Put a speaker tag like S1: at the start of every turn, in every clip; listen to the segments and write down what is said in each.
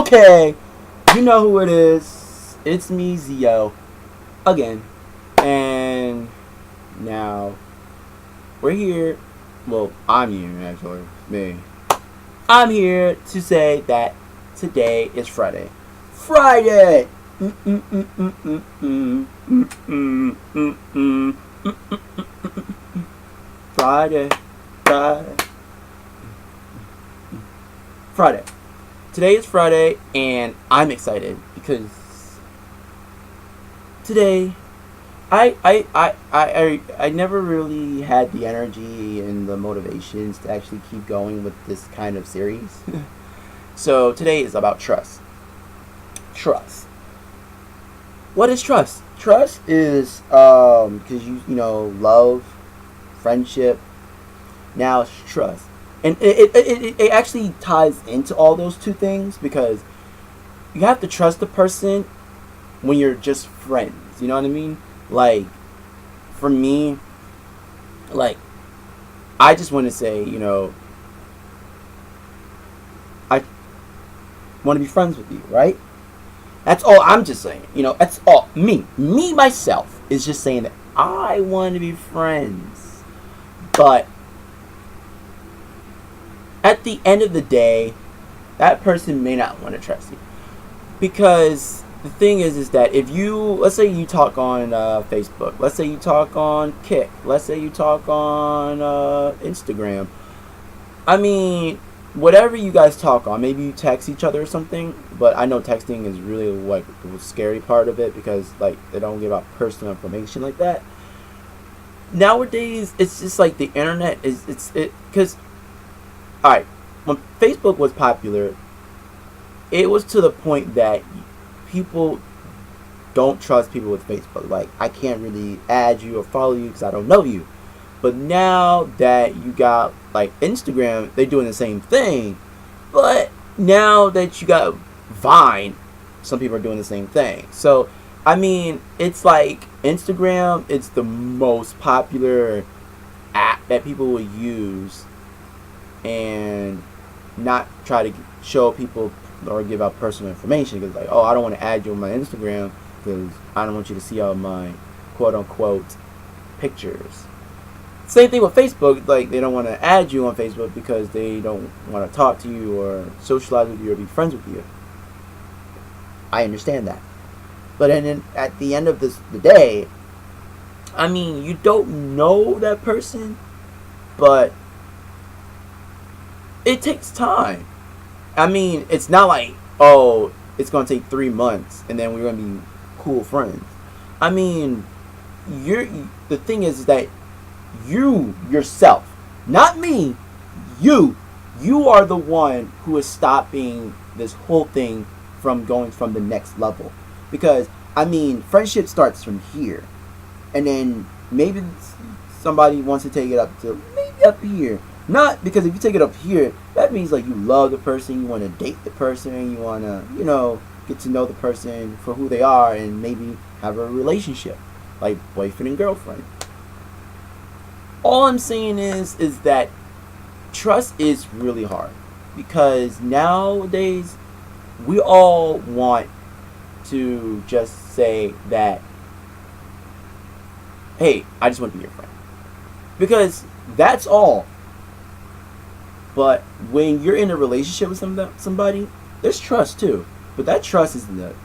S1: Okay, you know who it is. It's me, Zio, again. And now, we're here. Well, I'm here, actually. Me. I'm here to say that today is Friday. Friday! Friday. Friday. Friday. Today is Friday, and I'm excited because today I never really had the energy and the motivations to actually keep going with this kind of series. So today is about trust. Trust. What is trust? Trust is because you know, love, friendship. Now it's trust. And it actually ties into all those two things because you have to trust the person when you're just friends. You know what I mean? Like, for me, like, I just want to say, you know, I want to be friends with you, right? That's all I'm just saying. You know, that's all. Me, myself, is just saying that I want to be friends. But at the end of the day, that person may not want to trust you. Because the thing is that if you, let's say you talk on Facebook, let's say you talk on Kick, let's say you talk on Instagram. I mean, whatever you guys talk on, maybe you text each other or something, but I know texting is really like the scary part of it because like they don't give out personal information like that. Nowadays, it's just like the internet is, because alright, when Facebook was popular, it was to the point that people don't trust people with Facebook. Like, I can't really add you or follow you because I don't know you. But now that you got, like, Instagram, they're doing the same thing. But now that you got Vine, some people are doing the same thing. So, I mean, it's like Instagram, it's the most popular app that people will use and not try to show people or give out personal information because like, oh, I don't want to add you on my Instagram because I don't want you to see all my quote unquote pictures. Same thing with Facebook, like they don't want to add you on Facebook because they don't want to talk to you or socialize with you or be friends with you. I understand that. But then at the end of the day, I mean, you don't know that person, but it takes time. I mean, it's not like, oh, it's going to take 3 months and then we're going to be cool friends. I mean, the thing is that you yourself, not me, you are the one who is stopping this whole thing from going from the next level. Because, I mean, friendship starts from here. And then maybe somebody wants to take it up to maybe up here. Not because if you take it up here, that means like you love the person, you want to date the person, you want to, you know, get to know the person for who they are and maybe have a relationship, like boyfriend and girlfriend. All I'm saying is that trust is really hard because nowadays we all want to just say that, hey, I just want to be your friend. Because that's all. But when you're in a relationship with somebody, there's trust too. But that trust is the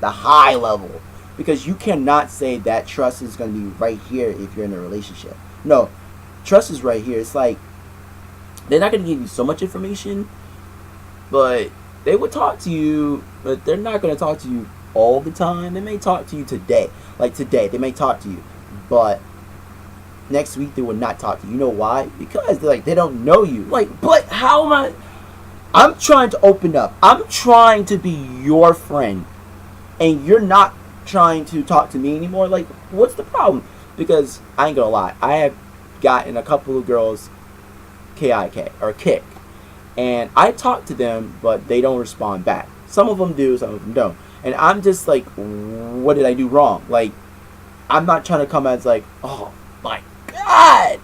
S1: high level. Because you cannot say that trust is going to be right here if you're in a relationship. No, trust is right here. It's like they're not going to give you so much information, but they would talk to you, but they're not going to talk to you all the time. They may talk to you today. Like today, they may talk to you, but next week they will not talk to you. You know why? Because they don't know you. Like, but how am I? I'm trying to open up. I'm trying to be your friend, and you're not trying to talk to me anymore. Like, what's the problem? Because I ain't gonna lie, I have gotten a couple of girls KIK or kick, and I talk to them, but they don't respond back. Some of them do, some of them don't, and I'm just like, what did I do wrong? Like, I'm not trying to come as like, oh my god,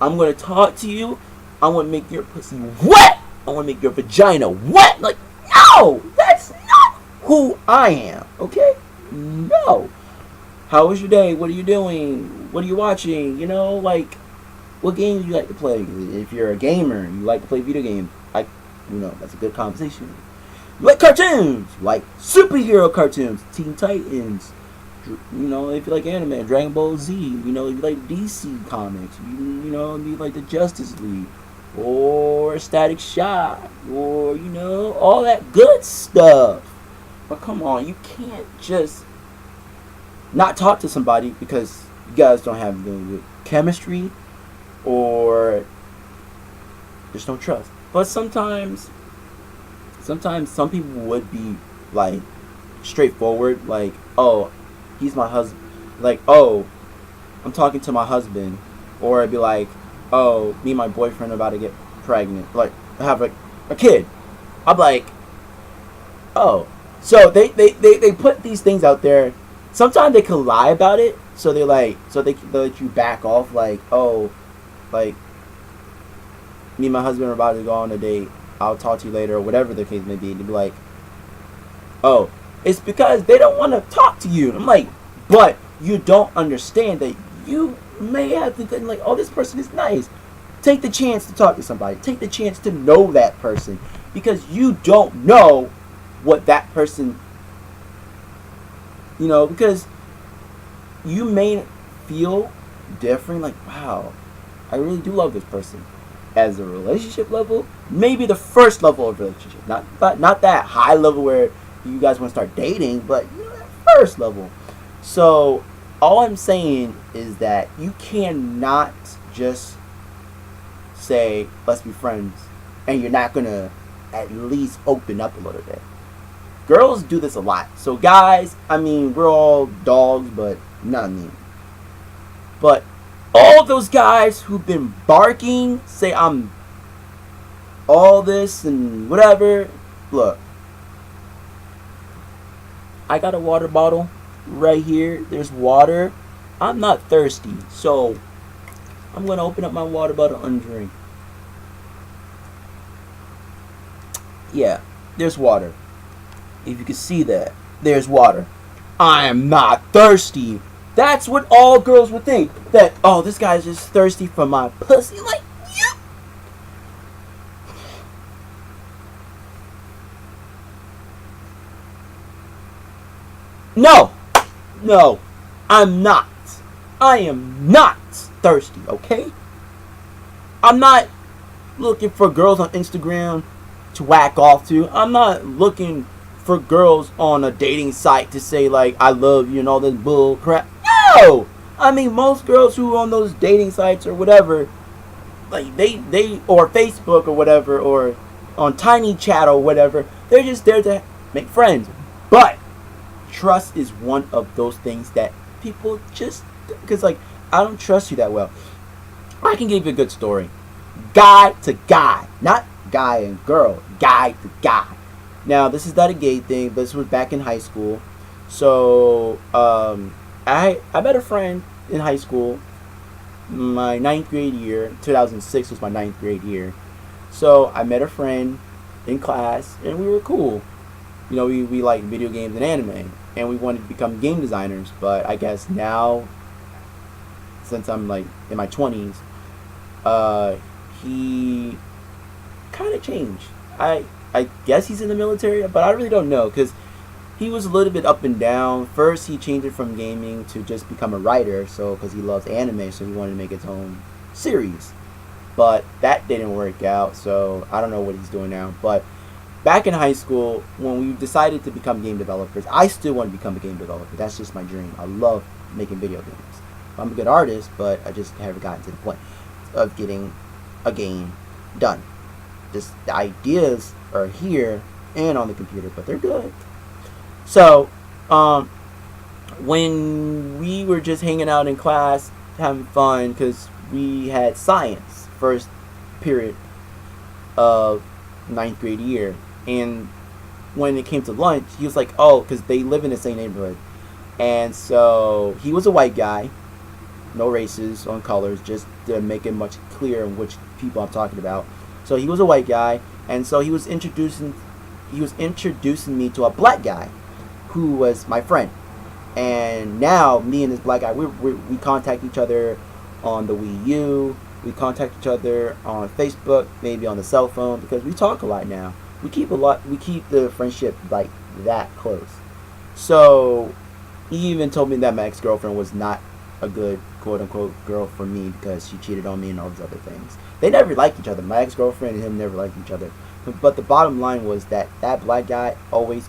S1: I'm gonna talk to you. I want to make your pussy wet. I want to make your vagina wet. Like, No, that's not who I am. Okay, no. How was your day? What are you doing? What are you watching? You know, like, what games do you like to play? If you're a gamer, you like to play video games. That's a good conversation. You like cartoons? You like superhero cartoons? Teen Titans. If you like anime, Dragon Ball Z. If you like DC comics. If you like the Justice League. Or Static Shock. Or, all that good stuff. But come on, you can't just not talk to somebody because you guys don't have the chemistry or just don't trust. But sometimes some people would be like straightforward, like, oh, he's my husband, like, oh, I'm talking to my husband, or it'd be like, oh, me and my boyfriend are about to get pregnant, like have a kid. I'm like, oh, so they put these things out there. Sometimes they could lie about it, so they let you back off, like, oh, like, me and my husband are about to go on a date, I'll talk to you later, or whatever the case may be. They'd be like, oh, it's because they don't want to talk to you. I'm like, but you don't understand that you may have to think like, oh, this person is nice. Take the chance to talk to somebody. Take the chance to know that person, because you don't know what that person, because you may feel different, like, wow, I really do love this person. As a relationship level, maybe the first level of relationship, not that high level where you guys want to start dating, but that first level. So all I'm saying is that you cannot just say let's be friends and you're not gonna at least open up a little bit. Girls do this a lot. So guys, we're all dogs, but not me. But all those guys who've been barking, say I'm all this and whatever. Look, I got a water bottle right here. There's water. I'm not thirsty, so I'm going to open up my water bottle and drink. Yeah, there's water. If you can see that, there's water. I am not thirsty. That's what all girls would think. That, oh, this guy's just thirsty for my pussy. Like, yeah. No, I'm not. I am not thirsty, okay? I'm not looking for girls on Instagram to whack off to. I'm not looking for girls on a dating site to say, like, I love you and all this bull crap. No! Most girls who are on those dating sites or whatever, like, they or Facebook or whatever, or on Tiny Chat or whatever, they're just there to make friends. But trust is one of those things that people just, because, like, I don't trust you that well. I can give you a good story. Guy to guy. Not guy and girl. Guy to guy. Now, this is not a gay thing, but this was back in high school. So, I met a friend in high school. My 9th grade year. 2006 was my 9th grade year. So, I met a friend in class, and we were cool. We liked video games and anime. And we wanted to become game designers. But I guess now, since I'm, like, in my 20s, he kind of changed. I guess he's in the military, but I really don't know, because he was a little bit up and down. First, he changed it from gaming to just become a writer, so because he loves anime, so he wanted to make his own series. But that didn't work out, so I don't know what he's doing now. But back in high school, when we decided to become game developers, I still want to become a game developer. That's just my dream. I love making video games. I'm a good artist, but I just haven't gotten to the point of getting a game done. Just the ideas are here and on the computer, but they're good. So, when we were just hanging out in class, having fun, because we had science first period of 9th grade year, and when it came to lunch, he was like, oh, because they live in the same neighborhood, and so he was a white guy, no races on colors, just to make it much clearer which people I'm talking about. So he was a white guy, and so he was introducing he was introducing me to a black guy who was my friend. And now me and this black guy, we contact each other on the Wii U. We contact each other on Facebook, maybe on the cell phone, because we talk a lot now. We keep the friendship like that close. So he even told me that my ex-girlfriend was not a good quote-unquote girl for me because she cheated on me and all these other things. They never liked each other. My ex-girlfriend and him never liked each other. But the bottom line was that black guy always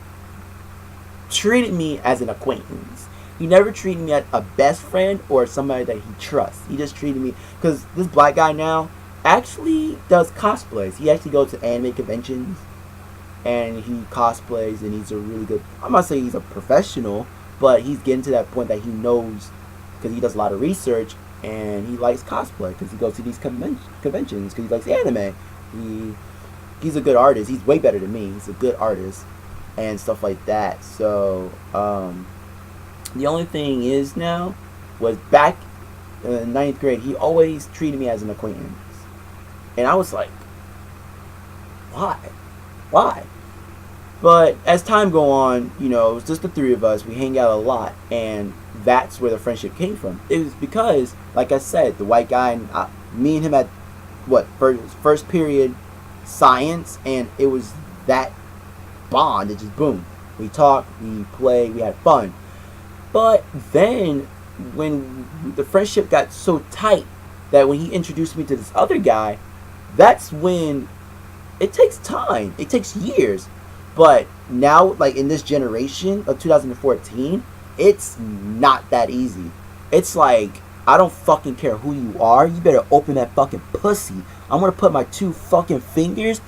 S1: treated me as an acquaintance. He never treated me as a best friend or somebody that he trusts. He just treated me, because this black guy now actually does cosplays. He actually goes to anime conventions and he cosplays, and he's a really good, I'm not saying he's a professional, but he's getting to that point that he knows, because he does a lot of research, and he likes cosplay because he goes to these conventions because he likes anime. He's a good artist. He's way better than me. He's a good artist and stuff like that. So the only thing is now was back in ninth grade, he always treated me as an acquaintance, and I was like, why? But as time go on, you know, it was just the three of us. We hang out a lot, and that's where the friendship came from. It was because, like I said, the white guy and me and him had first period science, and it was that bond. It just boom. We talked, we played, we had fun. But then when the friendship got so tight that when he introduced me to this other guy, that's when it takes time. It takes years. But now, like in this generation of 2014, it's not that easy. It's like, I don't fucking care who you are. You better open that fucking pussy. I'm gonna put my 2 fucking fingers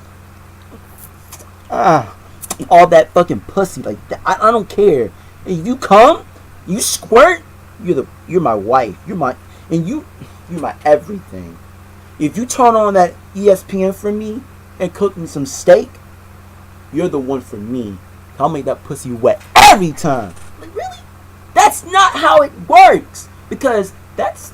S1: all that fucking pussy like that. I don't care. If you come, you squirt, you're my wife. You're my everything. If you turn on that ESPN for me and cook me some steak, you're the one for me. I'll make that pussy wet every time. Like, really? That's not how it works. Because that's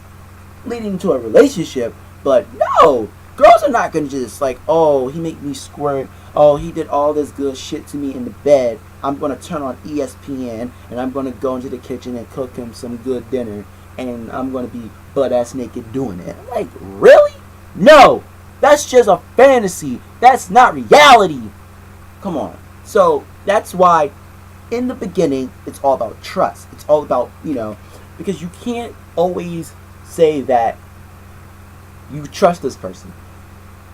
S1: leading to a relationship. But no, girls are not gonna just like, oh, he made me squirt. Oh, he did all this good shit to me in the bed. I'm gonna turn on ESPN and I'm gonna go into the kitchen and cook him some good dinner, and I'm gonna be butt ass naked doing it. I'm like, really? No, that's just a fantasy. That's not reality. Come on. So that's why in the beginning it's all about trust. It's all about, you know, because you can't always say that you trust this person,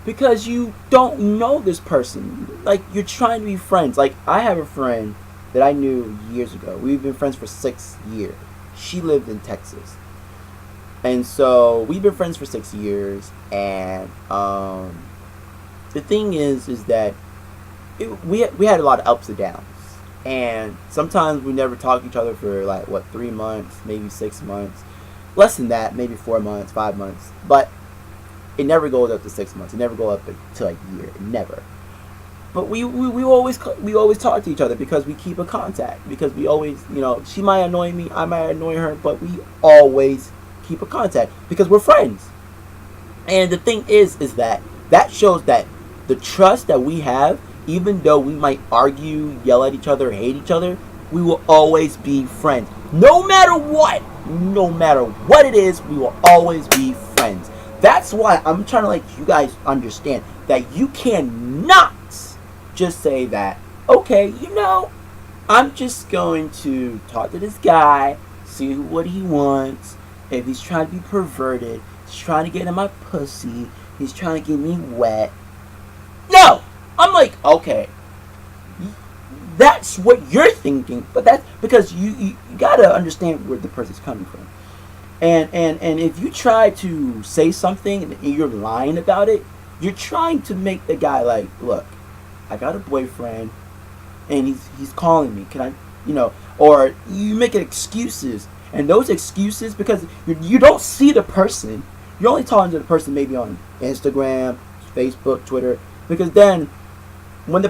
S1: because you don't know this person. Like, you're trying to be friends. Like, I have a friend that I knew years ago. We've been friends for 6 years. She lived in Texas. And so we've been friends for 6 years, and the thing is that we had a lot of ups and downs, and sometimes we never talk to each other for like 3 months, maybe 6 months, less than that, maybe 4 months, 5 months, but it never goes up to 6 months. It never goes up to a year. Never. But we always talk to each other because we keep a contact. Because we always, you know, she might annoy me, I might annoy her, but we always keep a contact because we're friends. And the thing is that shows that the trust that we have, even though we might argue, yell at each other, hate each other, we will always be friends. No matter what it is, we will always be friends. That's why I'm trying to let you guys understand that you cannot just say that, okay, you know, I'm just going to talk to this guy, see what he wants. If he's trying to be perverted, he's trying to get in my pussy, he's trying to get me wet. No! I'm like, okay, that's what you're thinking, but that's because you gotta understand where the person's coming from. And if you try to say something and you're lying about it, you're trying to make the guy like, look, I got a boyfriend and he's calling me. Can I, you know, or you make excuses, and those excuses, because you don't see the person, you're only talking to the person maybe on Instagram, Facebook, Twitter, because then when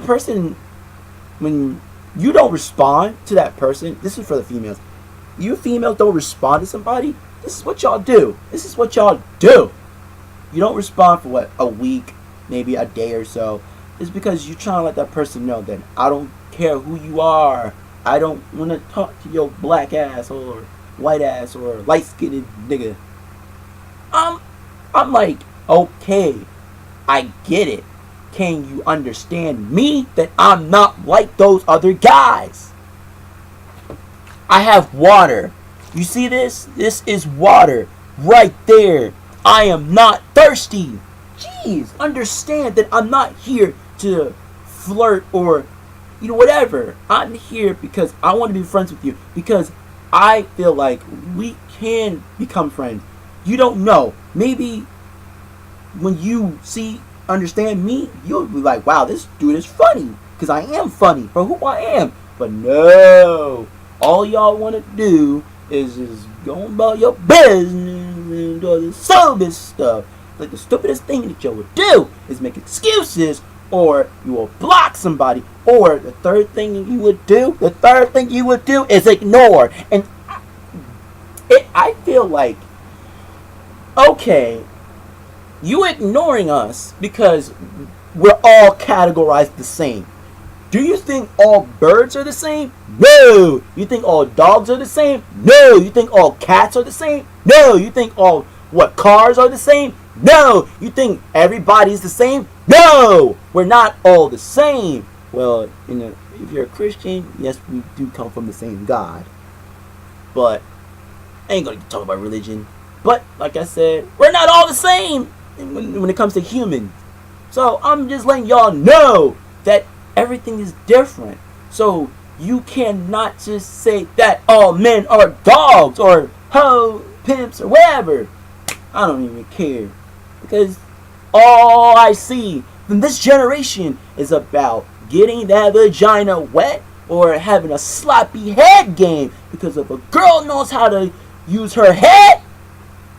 S1: you don't respond to that person, this is for the females. You females don't respond to somebody. This is what y'all do. You don't respond for a week, maybe a day or so. it's because you're trying to let that person know that I don't care who you are. I don't want to talk to your black ass or white ass or light skinned nigga. I'm, I'm like, okay, I get it. Can you understand me that I'm not like those other guys? I have water. You see this? This is water right there. I am not thirsty. Jeez, understand that I'm not here to flirt or whatever. I'm here because I want to be friends with you because I feel like we can become friends. You don't know. Maybe when you understand me, you'll be like, wow, this dude is funny. Because I am funny for who I am. But no. All y'all want to do is just go about your business and do all this stupid stuff. Like the stupidest thing that you would do is make excuses, or you will block somebody, or the third thing you would do is ignore. And I feel like, okay, you ignoring us because we're all categorized the same. Do you think all birds are the same? No. You think all dogs are the same? No. You think all cats are the same? No. You think all cars are the same? No. You think everybody's the same? No. We're not all the same. Well, if you're a Christian, yes, we do come from the same God. But I ain't gonna talk about religion. But like I said, we're not all the same when it comes to humans. So I'm just letting y'all know that everything is different. So you cannot just say that all men are dogs or hoe pimps or whatever. I don't even care. Because all I see from this generation is about getting that vagina wet or having a sloppy head game. Because if a girl knows how to use her head,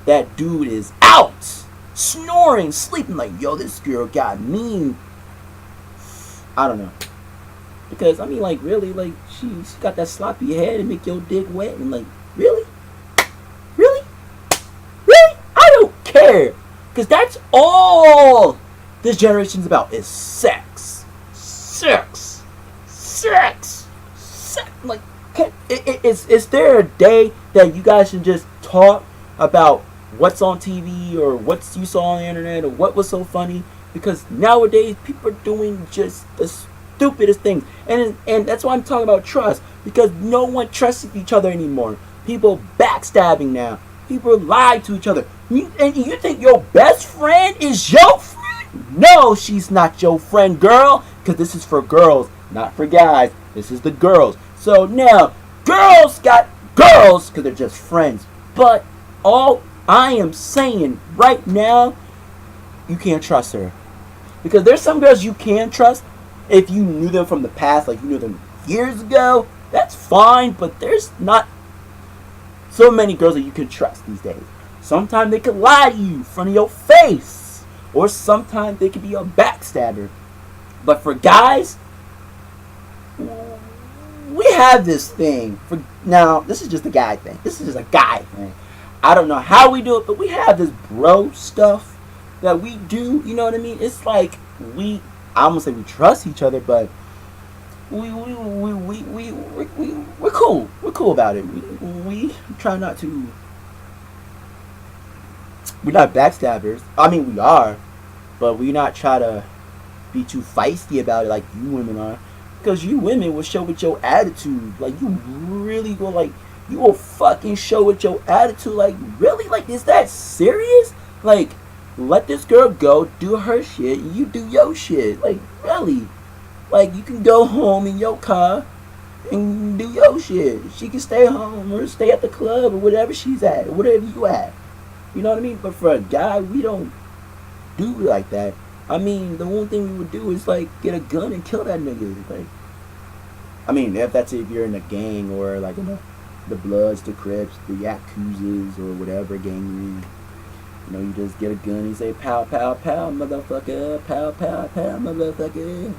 S1: that dude is out. Snoring, sleeping like, yo, this girl got mean. I don't know. Because, I mean, like, really, like, she's got that sloppy head and make your dick wet. And, like, really? Really? Really? I don't care. Because that's all this generation's about is sex. Sex. Sex. Sex. Like, is there a day that you guys should just talk about what's on TV or what you saw on the internet or what was so funny? Because nowadays people are doing just the stupidest things, and that's why I'm talking about trust. Because no one trusts each other anymore. People backstabbing now. People lie to each other. And you think your best friend is your friend? No, she's not your friend, girl. Because this is for girls, not for guys. This is the girls. So now, girls got girls because they're just friends. But all I am saying right now, you can't trust her. Because there's some girls you can trust if you knew them from the past, like you knew them years ago. That's fine, but there's not so many girls that you can trust these days. Sometimes they could lie to you in front of your face, or sometimes they could be a backstabber. But for guys, we have this thing. Now, this is just a guy thing. This is just a guy thing. I don't know how we do it, but we have this bro stuff that we do. You know what I mean? It's like I'm gonna say we trust each other, but we're cool. We're cool about it. We try not to. We're not backstabbers. I mean, we are, but we not try to be too feisty about it like you women are. Because you women will show with your attitude. Like, you really will, like, you will fucking show with your attitude. Like, really? Like, is that serious? Like, let this girl go, do her shit, you do your shit. Like, really? Like, you can go home in your car and do your shit. She can stay home or stay at the club or whatever she's at, or whatever you at. You know what I mean? But for a guy, we don't do like that. I mean, the only thing we would do is, like, get a gun and kill that nigga. Like, I mean, if you're in a gang or, like, in the Bloods, the Crips, the Yakuzas, or whatever gang you're in. You know, you just get a gun and you say, pow, pow, pow, motherfucker, pow, pow, pow, motherfucker.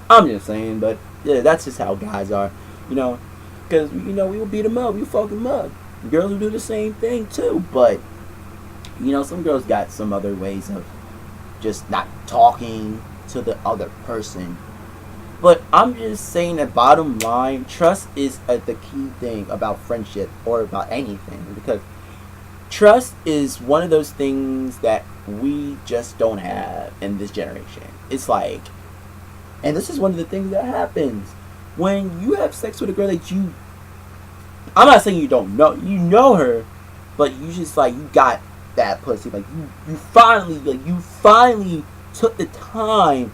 S1: I'm just saying, but, yeah, that's just how guys are, you know. Because, you know, we will beat them up, we will fuck them up. Girls will do the same thing, too, but, you know, some girls got some other ways of just not talking, to the other person. But I'm just saying that bottom line, trust is the key thing about friendship or about anything, because trust is one of those things that we just don't have in this generation. It's like, and this is one of the things that happens when you have sex with a girl that you, I'm not saying you don't know, you know her, but you just like, you got that pussy, like you finally took the time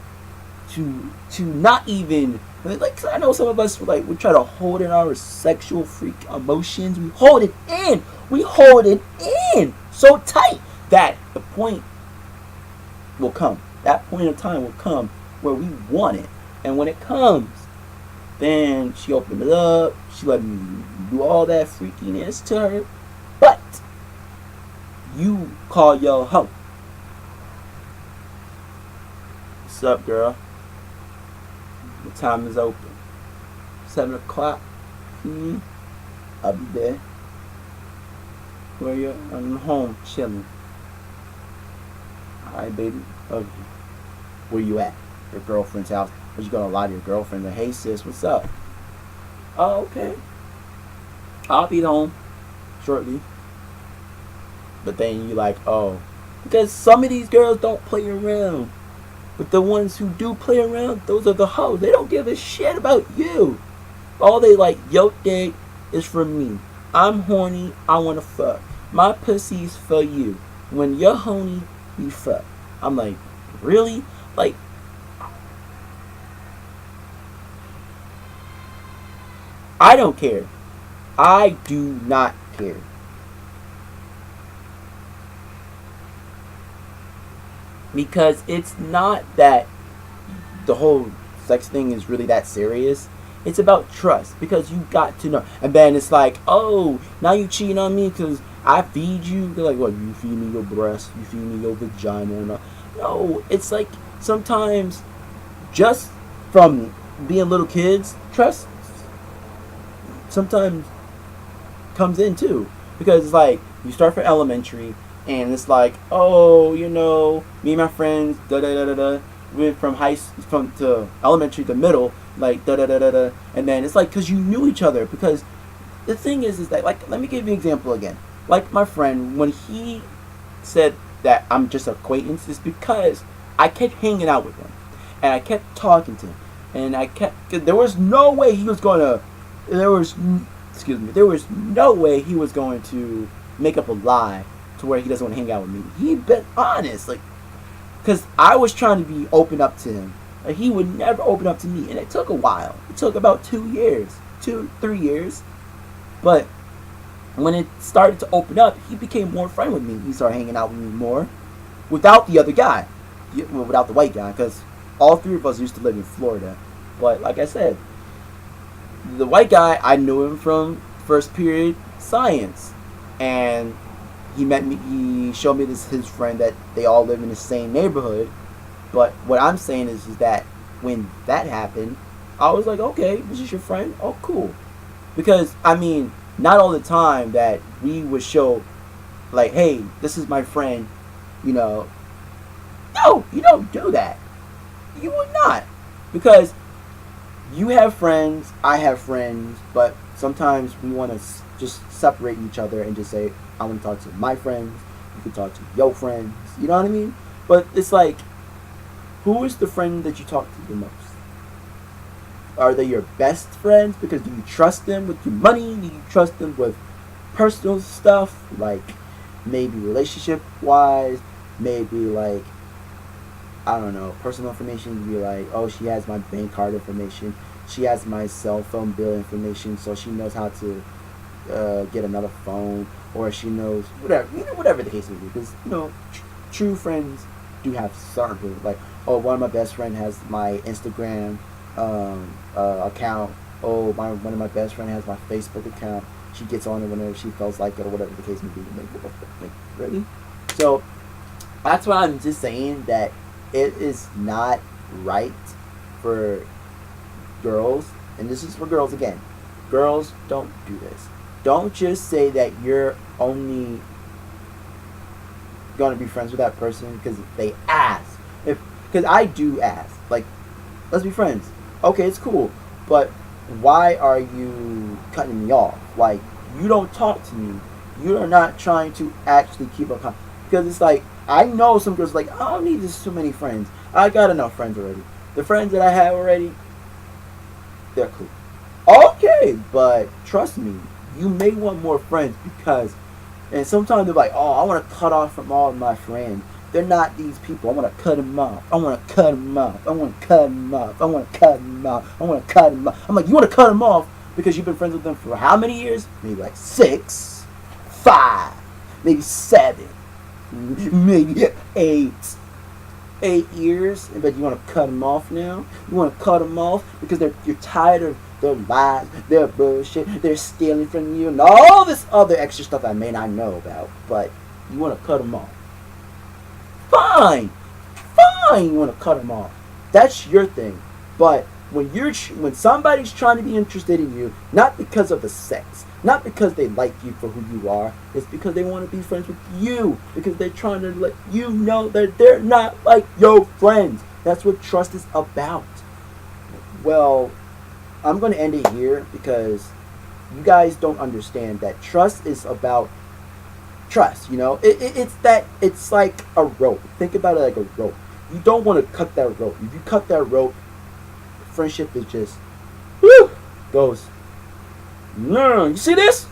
S1: to not even, like, I know some of us like we try to hold in our sexual freak emotions. We hold it in so tight that the point will come. That point of time will come where we want it, and when it comes, then she opened it up. She let me do all that freakiness to her, but you call your hoe. What's up, girl? The time is open. 7 o'clock. I'll be there. Where you? I'm home chilling. Alright, baby. Okay. Where you at? Your girlfriend's house. But you gonna lie to your girlfriend like, hey sis, what's up? Oh, okay. I'll be home shortly. But then you like, oh, because some of these girls don't play around. But the ones who do play around, those are the hoes. They don't give a shit about you. All they like, yo dick is for me. I'm horny, I wanna fuck. My pussy's for you. When you're horny, you fuck. I'm like, really? Like, I don't care. I do not care. Because it's not that the whole sex thing is really that serious. It's about trust, because you got to know. And then it's like, oh, now you cheating on me because I feed you. They're like, what, you feed me your breast, you feed me your vagina. No, it's like sometimes just from being little kids, trust sometimes comes in too. Because it's like, you start from elementary, and it's like, oh, you know, me and my friends, da da da da da, went from from to elementary to middle, like da da da da da, and then it's like, cause you knew each other. Because the thing is that, like, let me give you an example again. Like my friend, when he said that I'm just an acquaintance, is because I kept hanging out with him, and I kept talking to him, and there was no way he was gonna, there was no way he was going to make up a lie to where he doesn't want to hang out with me. He'd been honest, like, because I was trying to be open up to him. Like, he would never open up to me, and it took a while. It took about 2 years, 3 years. But when it started to open up, he became more friend with me. He started hanging out with me more, without the other guy, well, without the white guy, because all three of us used to live in Florida. But like I said, the white guy, I knew him from first period science, and he showed me his friend that they all live in the same neighborhood. But what I'm saying is that when that happened, I was like, okay, this is your friend? Oh, cool. Because, I mean, not all the time that we would show, like, hey, this is my friend, you know. No, you don't do that. You would not. Because you have friends, I have friends, but sometimes we want to just separate each other and just say, I want to talk to my friends, you can talk to your friends, you know what I mean? But it's like, who is the friend that you talk to the most? Are they your best friends? Because do you trust them with your money? Do you trust them with personal stuff? Like, maybe relationship wise, maybe like, I don't know, personal information. You'd be like, oh, she has my bank card information, she has my cell phone bill information, so she knows how to get another phone, or she knows whatever the case may be. Because true friends do have certain things. Like, oh, one of my best friend has my Instagram account. Oh, one of my best friend has my Facebook account. She gets on it whenever she feels like it, or whatever the case may be. Like, really? So that's why I'm just saying that it is not right for girls, and this is for girls again. Girls, don't do this. Don't just say that you're only going to be friends with that person because they ask. If Because I do ask, like, let's be friends. Okay, it's cool, but why are you cutting me off? Like, you don't talk to me. You are not trying to actually keep a because it's like I know some girls like I don't need this too many friends. I got enough friends already. The friends that I have already, they're cool. Okay, but trust me, you may want more friends because, and sometimes they're like, oh, I want to cut off from all of my friends. They're not these people. I want to cut them off. I want to cut them off. I want to cut them off. I want to cut them off. I want to cut them off. I'm like, you want to cut them off because you've been friends with them for how many years? Maybe like 6, 5, maybe 7, maybe 8. 8 years, but you want to cut them off now? You want to cut them off because you're tired of their lies, their bullshit, they're stealing from you, and all this other extra stuff I may not know about, but you want to cut them off. Fine, fine. You want to cut them off. That's your thing. But when somebody's trying to be interested in you, not because of the sex, not because they like you for who you are, it's because they want to be friends with you. Because they're trying to let you know that they're not like your friends. That's what trust is about. Well, I'm going to end it here because you guys don't understand that trust is about trust. You know, it's like a rope. Think about it like a rope. You don't want to cut that rope. If you cut that rope, friendship is just goes. No, you see this?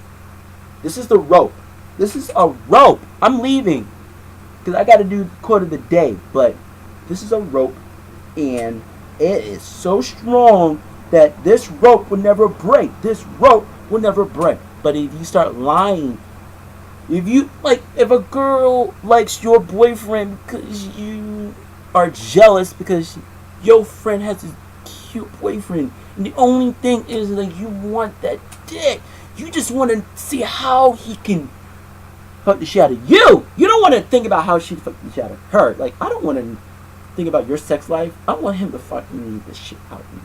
S1: This is the rope. This is a rope. I'm leaving because I got to do quote of the day. But this is a rope, and it is so strong that this rope will never break. This rope will never break. But if you start lying, if a girl likes your boyfriend because you are jealous because your friend has a cute boyfriend, and the only thing is that you want that dick. You just want to see how he can fuck the shit out of you. You don't want to think about how she fuck the shit out of her. Like, I don't want to think about your sex life. I want him to fucking need the shit out of me.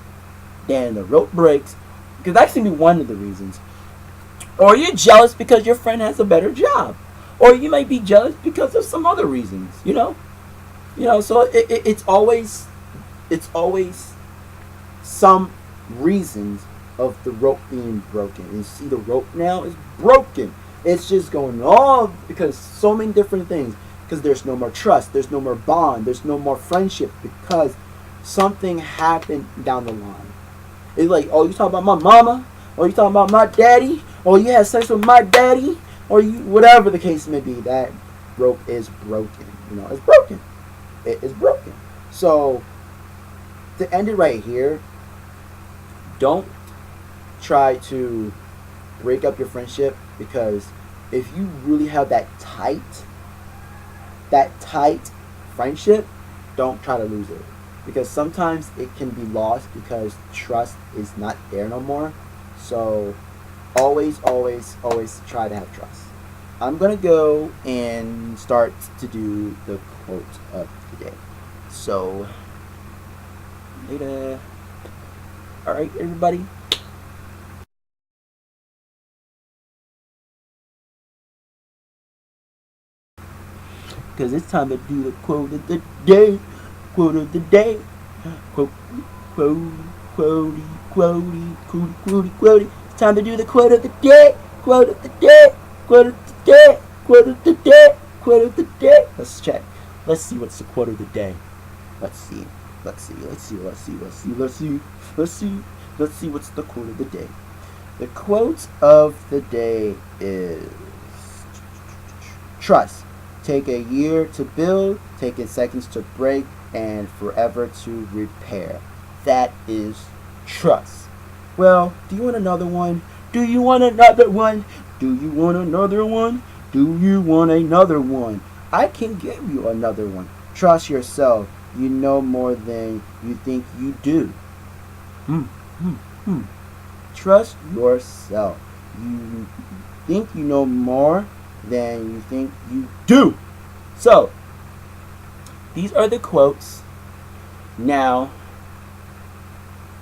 S1: Then the rope breaks, because that's gonna be one of the reasons. Or you're jealous because your friend has a better job, or you might be jealous because of some other reasons. You know. So it's always some reasons of the rope being broken. And you see the rope now is broken. It's just going on because so many different things. Because there's no more trust, there's no more bond, there's no more friendship because something happened down the line. It's like, oh, you talking about my mama, or you talking about my daddy, or you had sex with my daddy, or you whatever the case may be. That rope is broken. You know, it's broken. It is broken. So to end it right here, don't try to break up your friendship, because if you really have that tight friendship, don't try to lose it, because sometimes it can be lost because trust is not there no more. So always try to have trust. I'm gonna go and start to do the quote of the day. So later. Alright, everybody. Because it's time to do the quote of the day. Quote of the day. Quote, quote, quotey, quotey, quotey, quotey, quotey. It's time to do the quote of the day. Quote of the day. Quote of the day. Quote of the day. Quote of the day. Let's check. Let's see what's the quote of the day. Let's see what's the quote of the day. The quote of the day is trust. Take a year to build, taking seconds to break, and forever to repair. That is trust. Well, do you want another one? Do you want another one? Do you want another one? Do you want another one? I can give you another one. Trust yourself. You know more than you think you do. Trust yourself. You think you know more than you think you do. So, these are the quotes. Now,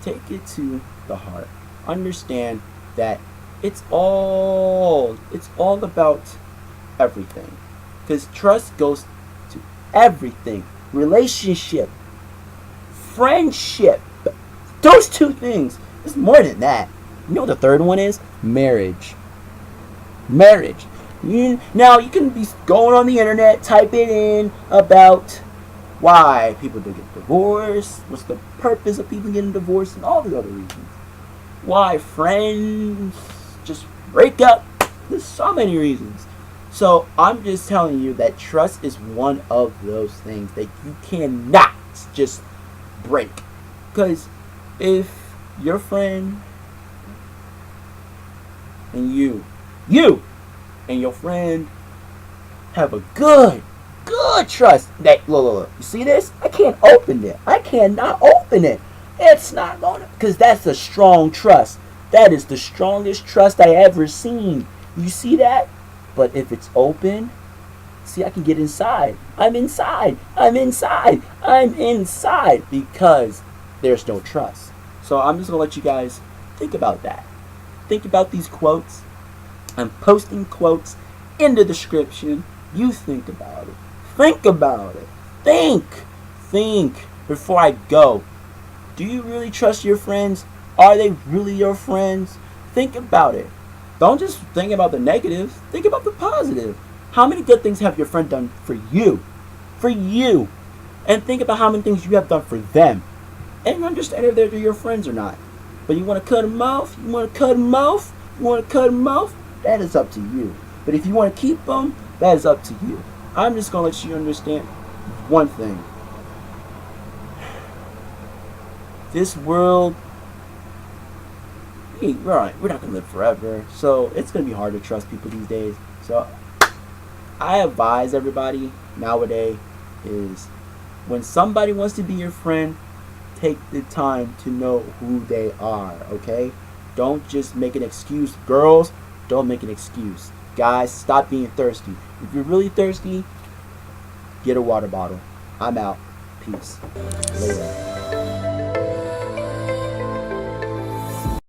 S1: take it to the heart. Understand that it's all about everything. Because trust goes to everything. Relationship, friendship. Those two things. It's more than that. You know what the third one is? Marriage. Marriage. Now, you can be going on the internet, typing in about why people do get divorced, what's the purpose of people getting divorced, and all the other reasons. Why friends just break up. There's so many reasons. So, I'm just telling you that trust is one of those things that you cannot just break. Because if your friend and you and your friend have a good trust. That look, you see this? I can't open it. I cannot open it. It's not gonna, because that's a strong trust. That is the strongest trust I ever seen. You see that? But if it's open, see, I can get inside. I'm inside. I'm inside. I'm inside because there's no trust. So I'm just gonna let you guys think about that. Think about these quotes. I'm posting quotes in the description. You think about it. Think about it. Think before I go. Do you really trust your friends? Are they really your friends? Think about it. Don't just think about the negatives. Think about the positive. How many good things have your friend done for you? For you. And think about how many things you have done for them. And understand if they're your friends or not. But you want to cut them off? You want to cut them off? You want to cut them off? That is up to you. But if you want to keep them, that is up to you. I'm just going to let you understand one thing. This world, we're not going to live forever. So it's going to be hard to trust people these days. So I advise everybody nowadays is when somebody wants to be your friend, take the time to know who they are, okay? Don't just make an excuse. Girls, don't make an excuse. Guys, stop being thirsty. If you're really thirsty, get a water bottle. I'm out. Peace. Later.